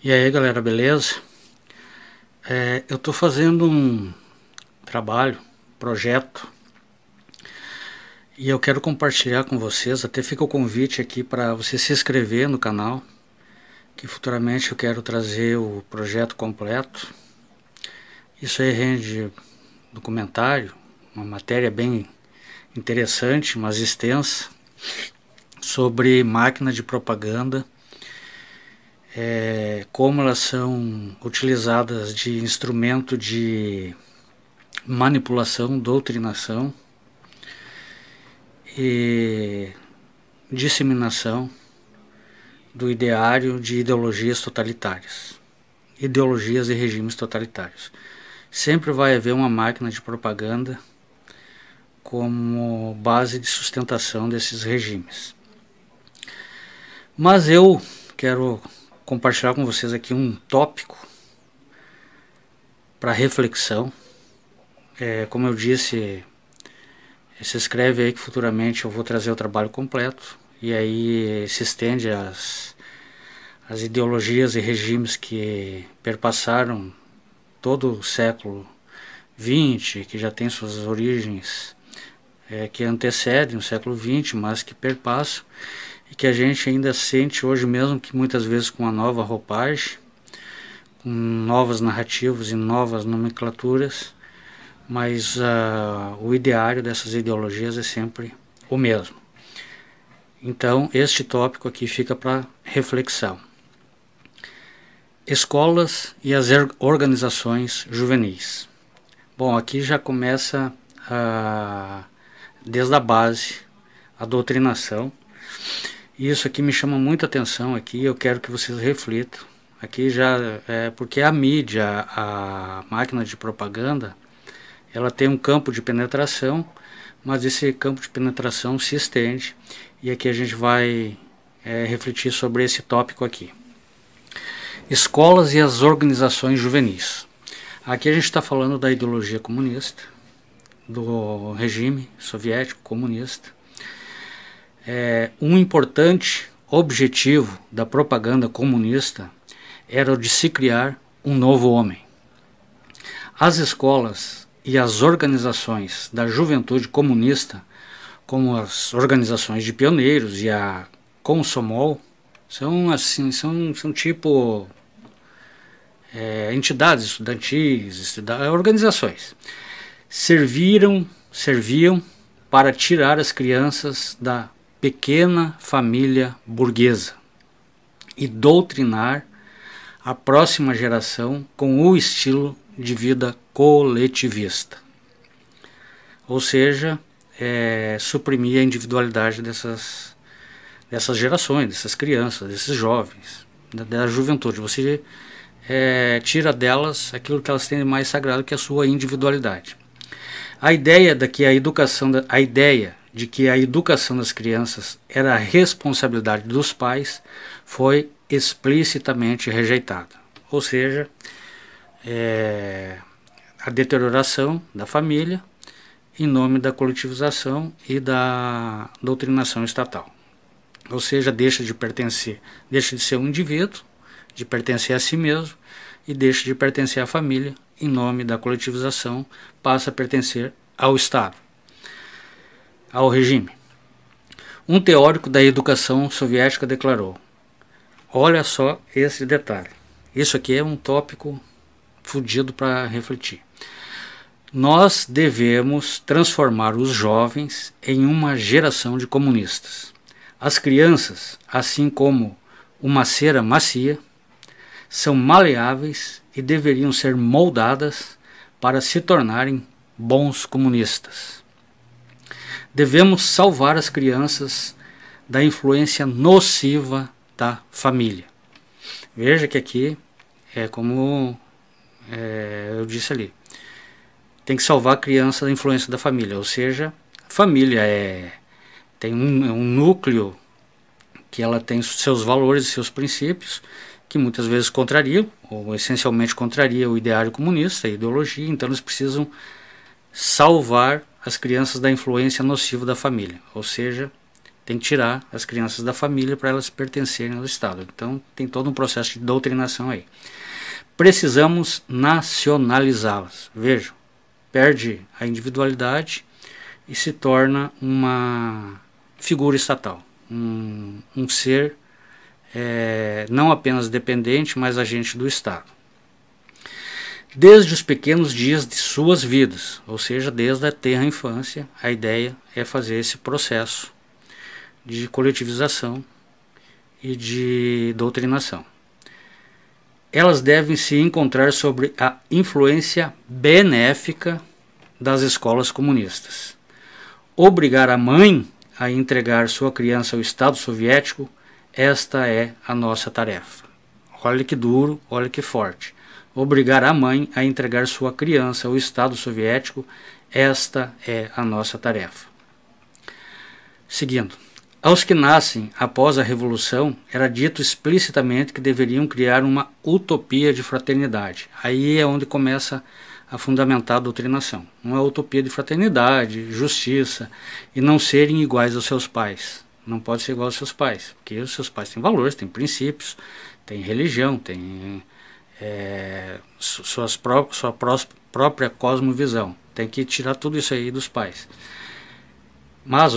E aí galera, beleza? Eu estou fazendo um trabalho, projeto, e eu quero compartilhar com vocês. Até fica o convite aqui para você se inscrever no canal, que futuramente eu quero trazer o projeto completo. Isso aí rende documentário, uma matéria bem interessante, mas extensa, sobre máquina de propaganda, como elas são utilizadas de instrumento de manipulação, doutrinação e disseminação do ideário de ideologias totalitárias, ideologias e regimes totalitários. Sempre vai haver uma máquina de propaganda como base de sustentação desses regimes. Mas eu quero compartilhar com vocês aqui um tópico para reflexão. Como eu disse, se inscreve aí que futuramente eu vou trazer o trabalho completo, e aí se estende as ideologias e regimes que perpassaram todo o século XX, que já tem suas origens que antecedem o século XX, mas que perpassam e que a gente ainda sente hoje, mesmo que muitas vezes com uma nova roupagem, com novas narrativas e novas nomenclaturas, mas o ideário dessas ideologias é sempre o mesmo. Então este tópico aqui fica para reflexão. Escolas e as organizações juvenis. Bom, aqui já começa desde a base a doutrinação. E isso aqui me chama muita atenção aqui, eu quero que vocês reflitam. Aqui já porque a mídia, a máquina de propaganda, ela tem um campo de penetração, mas esse campo de penetração se estende, e aqui a gente vai refletir sobre esse tópico aqui. Escolas e as organizações juvenis. Aqui a gente está falando da ideologia comunista, do regime soviético comunista. Um importante objetivo da propaganda comunista era o de se criar um novo homem. As escolas e as organizações da juventude comunista, como as organizações de pioneiros e a Komsomol, são tipo entidades estudantis, organizações. Serviam para tirar as crianças da pequena família burguesa e doutrinar a próxima geração com o estilo de vida coletivista. Ou seja, suprimir a individualidade dessas gerações, dessas crianças, desses jovens, da juventude. Você tira delas aquilo que elas têm de mais sagrado, que é a sua individualidade. A ideia de que a educação das crianças era a responsabilidade dos pais foi explicitamente rejeitada. Ou seja, a deterioração da família em nome da coletivização e da doutrinação estatal. Ou seja, deixa de ser um indivíduo, de pertencer a si mesmo, e deixa de pertencer à família em nome da coletivização, passa a pertencer ao Estado, ao regime. Um teórico da educação soviética declarou: olha só esse detalhe, isso aqui é um tópico fudido para refletir. Nós devemos transformar os jovens em uma geração de comunistas. As crianças, assim como uma cera macia, são maleáveis e deveriam ser moldadas para se tornarem bons comunistas. Devemos salvar as crianças da influência nociva da família. Veja que aqui é como eu disse ali, tem que salvar a criança da influência da família, ou seja, a família tem um núcleo que ela tem seus valores e seus princípios, que muitas vezes contrariam, ou essencialmente contraria o ideário comunista, a ideologia. Então eles precisam salvar as crianças da influência nociva da família, ou seja, tem que tirar as crianças da família para elas pertencerem ao Estado. Então tem todo um processo de doutrinação aí. Precisamos nacionalizá-las. Vejam, perde a individualidade e se torna uma figura estatal, um ser não apenas dependente, mas agente do Estado. Desde os pequenos dias de suas vidas, ou seja, desde a tenra infância, a ideia é fazer esse processo de coletivização e de doutrinação. Elas devem se encontrar sobre a influência benéfica das escolas comunistas. Obrigar a mãe a entregar sua criança ao Estado soviético, esta é a nossa tarefa. Olha que duro, olha que forte. Obrigar a mãe a entregar sua criança ao Estado soviético, esta é a nossa tarefa. Seguindo. Aos que nascem após a Revolução, era dito explicitamente que deveriam criar uma utopia de fraternidade. Aí é onde começa a fundamentar a doutrinação. Uma utopia de fraternidade, justiça, e não serem iguais aos seus pais. Não pode ser igual aos seus pais, porque os seus pais têm valores, têm princípios, têm religião, têm sua própria cosmovisão. Tem que tirar tudo isso aí dos pais. Mas,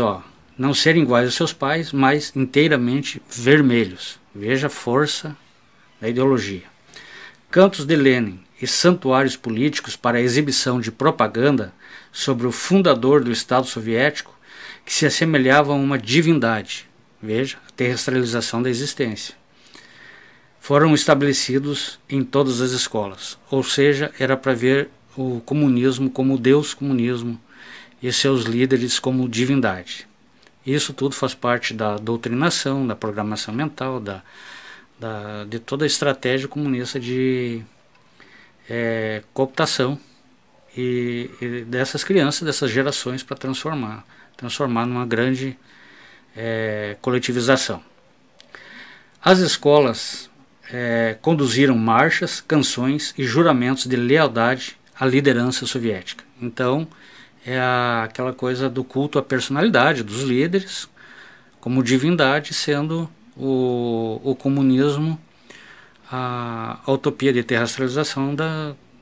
não serem iguais aos seus pais, mas inteiramente vermelhos. Veja a força da ideologia. Cantos de Lenin e santuários políticos para a exibição de propaganda sobre o fundador do Estado soviético, que se assemelhava a uma divindade. Veja, a terrestrialização da existência. Foram estabelecidos em todas as escolas, ou seja, era para ver o comunismo como Deus comunismo e seus líderes como divindade. Isso tudo faz parte da doutrinação, da programação mental, de toda a estratégia comunista de cooptação e dessas crianças, dessas gerações, para transformar numa grande coletivização. As escolas conduziram marchas, canções e juramentos de lealdade à liderança soviética. Então, é aquela coisa do culto à personalidade dos líderes, como divindade, sendo o comunismo a utopia de terrestrialização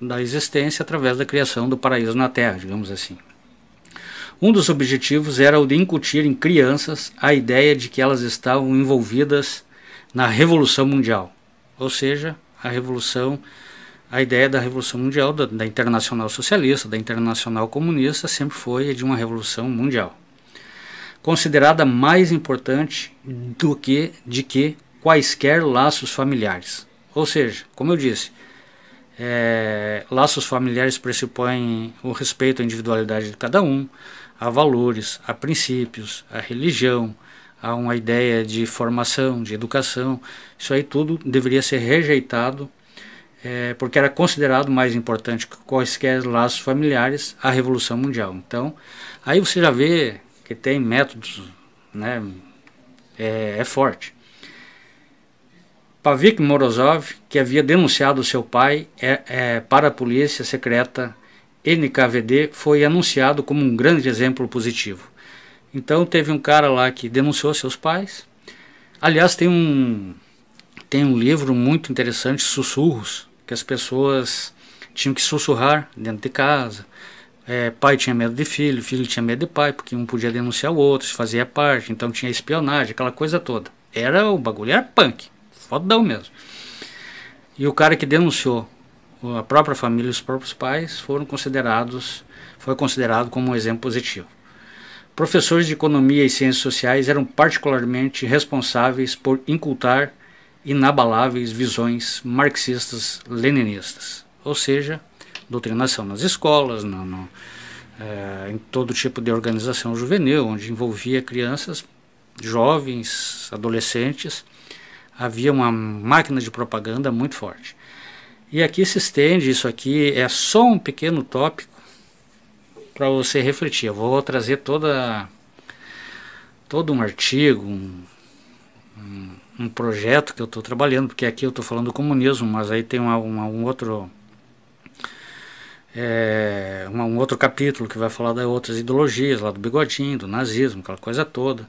da existência através da criação do paraíso na Terra, digamos assim. Um dos objetivos era o de incutir em crianças a ideia de que elas estavam envolvidas na Revolução Mundial, ou seja, a ideia da Revolução Mundial, da Internacional Socialista, da Internacional Comunista, sempre foi de uma Revolução Mundial, considerada mais importante de que quaisquer laços familiares. Ou seja, como eu disse, laços familiares pressupõem o respeito à individualidade de cada um, a valores, a princípios, a religião, a uma ideia de formação, de educação. Isso aí tudo deveria ser rejeitado, porque era considerado mais importante que quaisquer laços familiares a Revolução Mundial. Então, aí você já vê que tem métodos, né, forte. Pavlik Morozov, que havia denunciado seu pai para a polícia secreta NKVD, foi anunciado como um grande exemplo positivo. Então teve um cara lá que denunciou seus pais. Aliás, tem um livro muito interessante, Sussurros, que as pessoas tinham que sussurrar dentro de casa. Pai tinha medo de filho, filho tinha medo de pai, porque um podia denunciar o outro, isso fazia parte, então tinha espionagem, aquela coisa toda. O bagulho era punk, fodão mesmo. E o cara que denunciou a própria família e os próprios pais foi considerado como um exemplo positivo. Professores de economia e ciências sociais eram particularmente responsáveis por incultar inabaláveis visões marxistas-leninistas, ou seja, doutrinação nas escolas, em todo tipo de organização juvenil, onde envolvia crianças, jovens, adolescentes. Havia uma máquina de propaganda muito forte. E aqui se estende, isso aqui é só um pequeno tópico para você refletir. Eu vou trazer todo um artigo, um projeto que eu estou trabalhando, porque aqui eu estou falando do comunismo, mas aí tem um outro Um outro capítulo que vai falar das outras ideologias, lá do bigodinho, do nazismo, aquela coisa toda.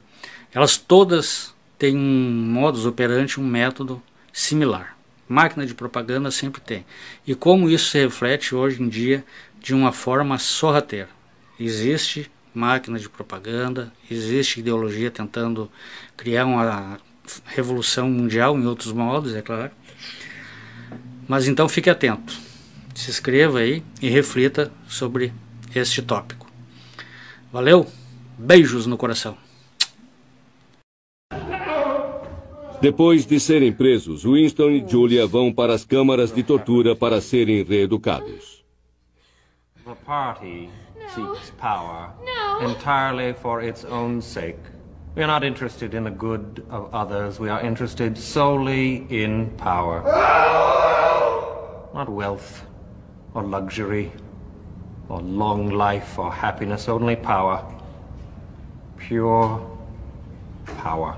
Elas todas têm um modus operandi, um método similar. Máquina de propaganda sempre tem. E como isso se reflete hoje em dia de uma forma sorrateira. Existe máquina de propaganda, existe ideologia tentando criar uma revolução mundial em outros modos, é claro. Mas então fique atento, se inscreva aí e reflita sobre este tópico. Valeu, beijos no coração. Depois de serem presos, Winston e Julia vão para as câmaras de tortura para serem reeducados. The party seeks power entirely for its own sake. We are not interested in the good of others. We are interested solely in power. Not wealth, or luxury, or long life, or happiness, only power. Pure power.